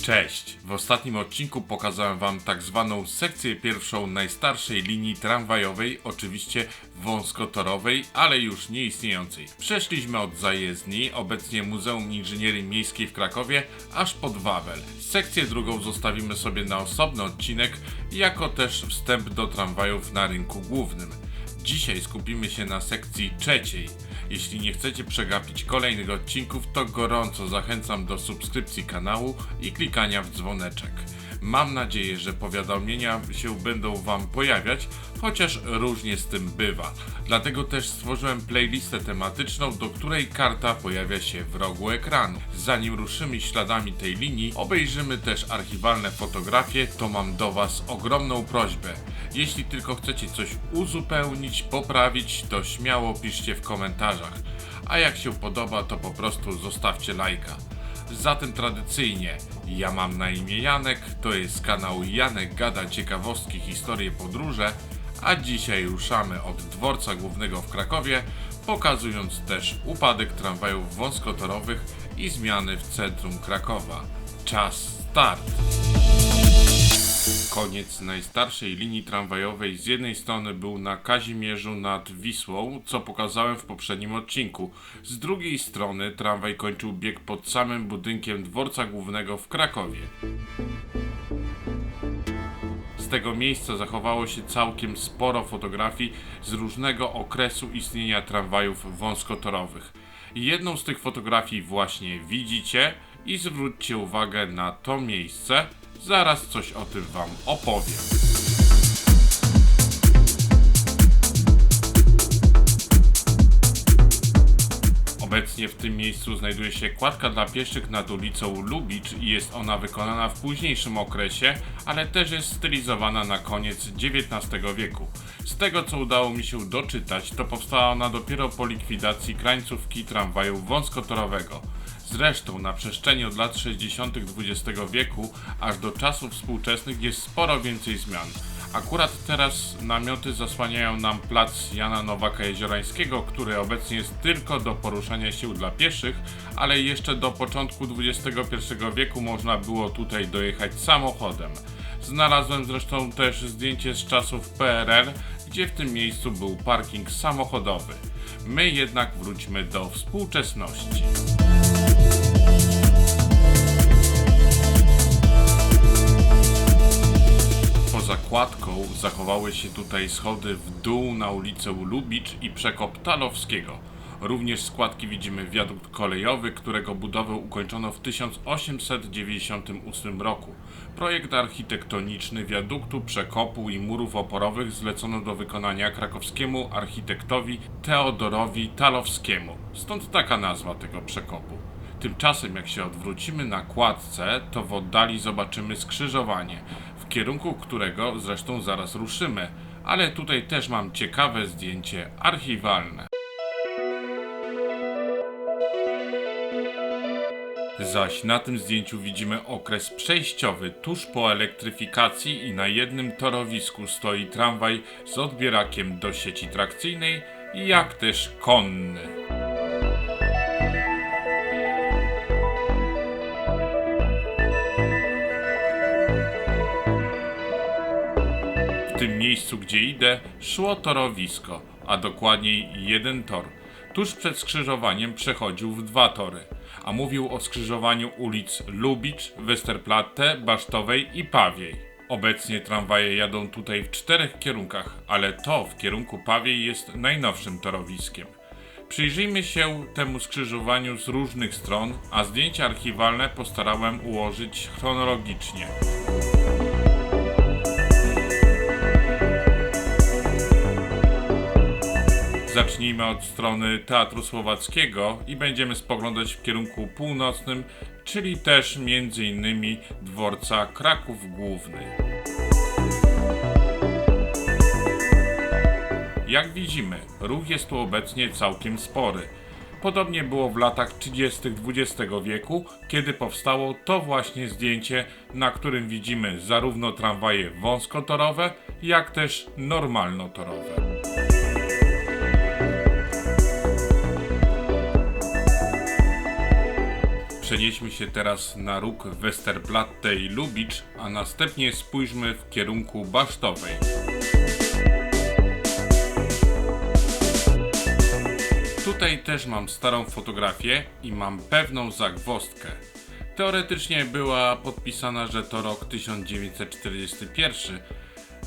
Cześć! W ostatnim odcinku pokazałem Wam tak zwaną sekcję pierwszą najstarszej linii tramwajowej, oczywiście wąskotorowej, ale już nieistniejącej. Przeszliśmy od zajezdni, obecnie Muzeum Inżynierii Miejskiej w Krakowie, aż pod Wawel. Sekcję drugą zostawimy sobie na osobny odcinek, jako też wstęp do tramwajów na rynku głównym. Dzisiaj skupimy się na sekcji trzeciej. Jeśli nie chcecie przegapić kolejnych odcinków, to gorąco zachęcam do subskrypcji kanału i klikania w dzwoneczek. Mam nadzieję, że powiadomienia się będą Wam pojawiać, chociaż różnie z tym bywa. Dlatego też stworzyłem playlistę tematyczną, do której karta pojawia się w rogu ekranu. Zanim ruszymy śladami tej linii, obejrzymy też archiwalne fotografie, to mam do Was ogromną prośbę. Jeśli tylko chcecie coś uzupełnić, poprawić, to śmiało piszcie w komentarzach. A jak się podoba, to po prostu zostawcie lajka. Zatem tradycyjnie, ja mam na imię Janek, to jest kanał Janek Gada Ciekawostki, Historie, Podróże, a dzisiaj ruszamy od dworca głównego w Krakowie, pokazując też upadek tramwajów wąskotorowych i zmiany w centrum Krakowa. Czas start! Koniec najstarszej linii tramwajowej z jednej strony był na Kazimierzu nad Wisłą, co pokazałem w poprzednim odcinku. Z drugiej strony tramwaj kończył bieg pod samym budynkiem dworca głównego w Krakowie. Z tego miejsca zachowało się całkiem sporo fotografii z różnego okresu istnienia tramwajów wąskotorowych. Jedną z tych fotografii właśnie widzicie i zwróćcie uwagę na to miejsce. Zaraz coś o tym Wam opowiem. Obecnie w tym miejscu znajduje się kładka dla pieszych nad ulicą Lubicz i jest ona wykonana w późniejszym okresie, ale też jest stylizowana na koniec XIX wieku. Z tego co udało mi się doczytać, to powstała ona dopiero po likwidacji krańcówki tramwaju wąskotorowego. Zresztą na przestrzeni od lat 60. XX wieku aż do czasów współczesnych jest sporo więcej zmian. Akurat teraz namioty zasłaniają nam plac Jana Nowaka-Jeziorańskiego, który obecnie jest tylko do poruszania się dla pieszych, ale jeszcze do początku XXI wieku można było tutaj dojechać samochodem. Znalazłem zresztą też zdjęcie z czasów PRL, gdzie w tym miejscu był parking samochodowy. My jednak wróćmy do współczesności. Poza kładką zachowały się tutaj schody w dół na ulicę Lubicz i przekop Talowskiego. Również z kładki widzimy wiadukt kolejowy, którego budowę ukończono w 1898 roku. Projekt architektoniczny wiaduktu, przekopu i murów oporowych zlecono do wykonania krakowskiemu architektowi Teodorowi Talowskiemu. Stąd taka nazwa tego przekopu. Tymczasem jak się odwrócimy na kładce, to w oddali zobaczymy skrzyżowanie, w kierunku którego zresztą zaraz ruszymy, ale tutaj też mam ciekawe zdjęcie archiwalne. Zaś na tym zdjęciu widzimy okres przejściowy tuż po elektryfikacji i na jednym torowisku stoi tramwaj z odbierakiem do sieci trakcyjnej, jak też konny. W tym miejscu, gdzie idę, szło torowisko, a dokładniej jeden tor. Tuż przed skrzyżowaniem przechodził w dwa tory, a mówił o skrzyżowaniu ulic Lubicz, Westerplatte, Basztowej i Pawiej. Obecnie tramwaje jadą tutaj w 4 kierunkach, ale to w kierunku Pawiej jest najnowszym torowiskiem. Przyjrzyjmy się temu skrzyżowaniu z różnych stron, a zdjęcia archiwalne postarałem ułożyć chronologicznie. Zacznijmy od strony Teatru Słowackiego i będziemy spoglądać w kierunku północnym, czyli też m.in. dworca Kraków Główny. Jak widzimy, ruch jest tu obecnie całkiem spory. Podobnie było w latach 30. XX wieku, kiedy powstało to właśnie zdjęcie, na którym widzimy zarówno tramwaje wąskotorowe, jak też normalnotorowe. Przenieśmy się teraz na róg Westerplatte i Lubicz, a następnie spójrzmy w kierunku Basztowej. Tutaj też mam starą fotografię i mam pewną zagwozdkę. Teoretycznie była podpisana, że to rok 1941,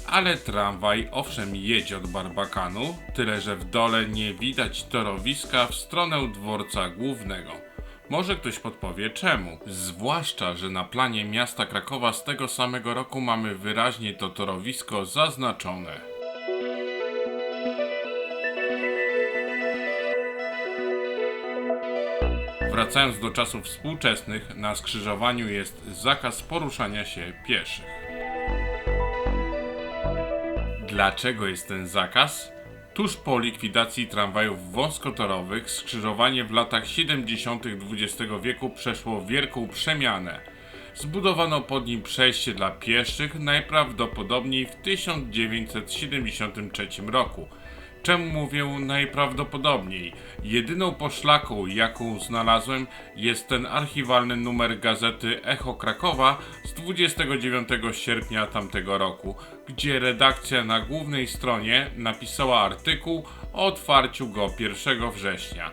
ale tramwaj owszem jedzie od Barbakanu, tyle że w dole nie widać torowiska w stronę dworca głównego. Może ktoś podpowie czemu, zwłaszcza, że na planie miasta Krakowa z tego samego roku mamy wyraźnie to torowisko zaznaczone. Wracając do czasów współczesnych, na skrzyżowaniu jest zakaz poruszania się pieszych. Dlaczego jest ten zakaz? Tuż po likwidacji tramwajów wąskotorowych skrzyżowanie w latach 70. XX wieku przeszło wielką przemianę. Zbudowano pod nim przejście dla pieszych najprawdopodobniej w 1973 roku. Czemu mówię najprawdopodobniej? Jedyną poszlaką, jaką znalazłem, jest ten archiwalny numer gazety Echo Krakowa z 29 sierpnia tamtego roku, gdzie redakcja na głównej stronie napisała artykuł o otwarciu go 1 września.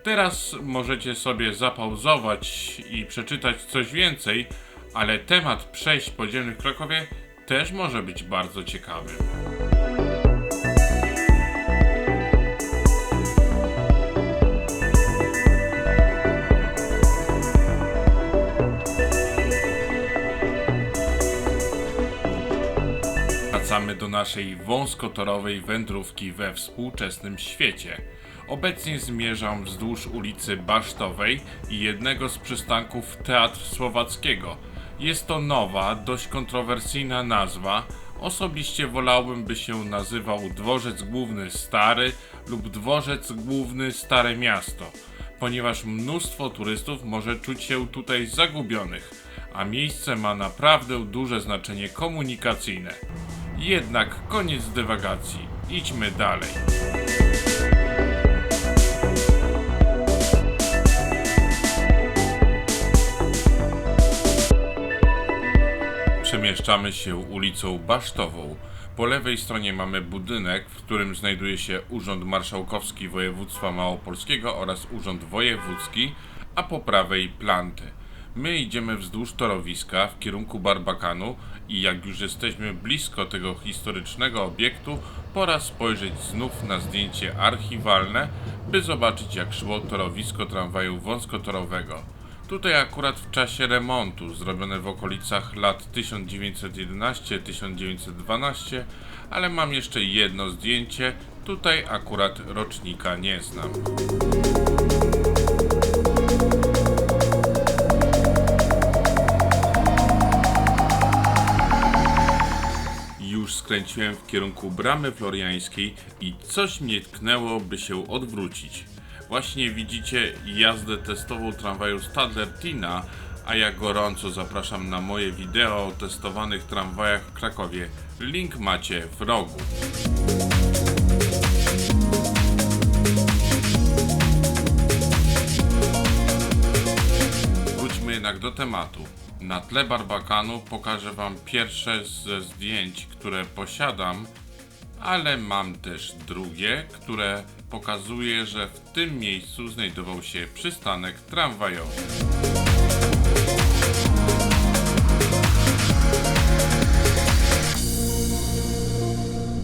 Teraz możecie sobie zapauzować i przeczytać coś więcej, ale temat przejść podziemnych w Krakowie też może być bardzo ciekawy. Wracamy do naszej wąskotorowej wędrówki we współczesnym świecie. Obecnie zmierzam wzdłuż ulicy Basztowej i jednego z przystanków Teatr Słowackiego. Jest to nowa, dość kontrowersyjna nazwa. Osobiście wolałbym, by się nazywał Dworzec Główny Stary lub Dworzec Główny Stare Miasto, ponieważ mnóstwo turystów może czuć się tutaj zagubionych, a miejsce ma naprawdę duże znaczenie komunikacyjne. Jednak koniec dywagacji, idźmy dalej. Przemieszczamy się ulicą Basztową. Po lewej stronie mamy budynek, w którym znajduje się Urząd Marszałkowski Województwa Małopolskiego oraz Urząd Wojewódzki, a po prawej planty. My idziemy wzdłuż torowiska w kierunku Barbakanu i jak już jesteśmy blisko tego historycznego obiektu, pora spojrzeć znów na zdjęcie archiwalne, by zobaczyć jak szło torowisko tramwaju wąskotorowego. Tutaj akurat w czasie remontu, zrobione w okolicach lat 1911-1912, ale mam jeszcze jedno zdjęcie, tutaj akurat rocznika nie znam. Skręciłem w kierunku Bramy Floriańskiej i coś mnie tknęło, by się odwrócić. Właśnie widzicie jazdę testową tramwaju Stadler-Tina, a ja gorąco zapraszam na moje wideo o testowanych tramwajach w Krakowie. Link macie w rogu. Wróćmy jednak do tematu. Na tle Barbakanu pokażę wam pierwsze ze zdjęć, które posiadam, ale mam też drugie, które pokazuje, że w tym miejscu znajdował się przystanek tramwajowy.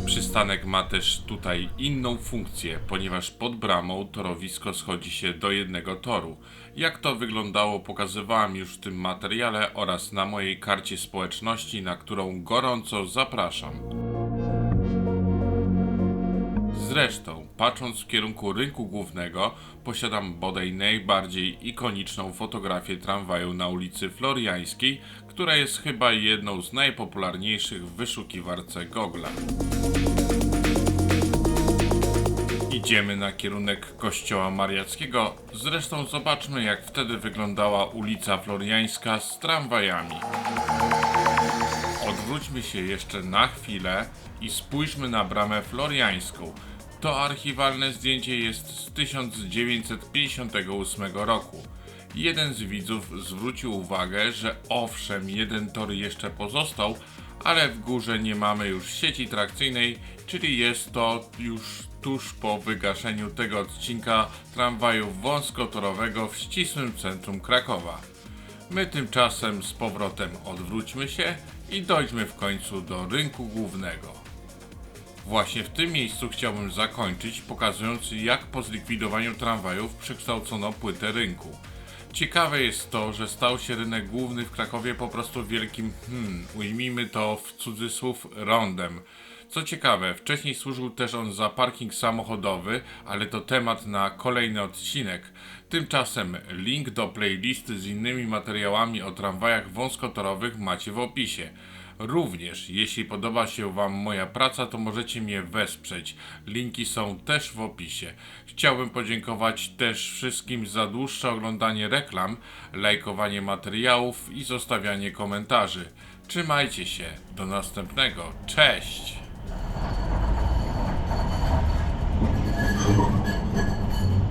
Przystanek ma też tutaj inną funkcję, ponieważ pod bramą torowisko schodzi się do jednego toru. Jak to wyglądało, pokazywałem już w tym materiale oraz na mojej karcie społeczności, na którą gorąco zapraszam. Zresztą, patrząc w kierunku rynku głównego, posiadam bodaj najbardziej ikoniczną fotografię tramwaju na ulicy Floriańskiej, która jest chyba jedną z najpopularniejszych w wyszukiwarce Google'a. Idziemy na kierunek Kościoła Mariackiego, zresztą zobaczmy jak wtedy wyglądała ulica Floriańska z tramwajami. Odwróćmy się jeszcze na chwilę i spójrzmy na Bramę Floriańską. To archiwalne zdjęcie jest z 1958 roku. Jeden z widzów zwrócił uwagę, że owszem, jeden tor jeszcze pozostał, ale w górze nie mamy już sieci trakcyjnej, czyli jest to już tuż po wygaszeniu tego odcinka tramwaju wąskotorowego w ścisłym centrum Krakowa. My tymczasem z powrotem odwróćmy się i dojdźmy w końcu do rynku głównego. Właśnie w tym miejscu chciałbym zakończyć, pokazując, jak po zlikwidowaniu tramwajów przekształcono płytę rynku. Ciekawe jest to, że stał się rynek główny w Krakowie po prostu wielkim, ujmijmy to w cudzysłów, rondem. Co ciekawe, wcześniej służył też on za parking samochodowy, ale to temat na kolejny odcinek. Tymczasem link do playlisty z innymi materiałami o tramwajach wąskotorowych macie w opisie. Również, jeśli podoba się Wam moja praca, to możecie mnie wesprzeć. Linki są też w opisie. Chciałbym podziękować też wszystkim za dłuższe oglądanie reklam, lajkowanie materiałów i zostawianie komentarzy. Trzymajcie się, do następnego, cześć!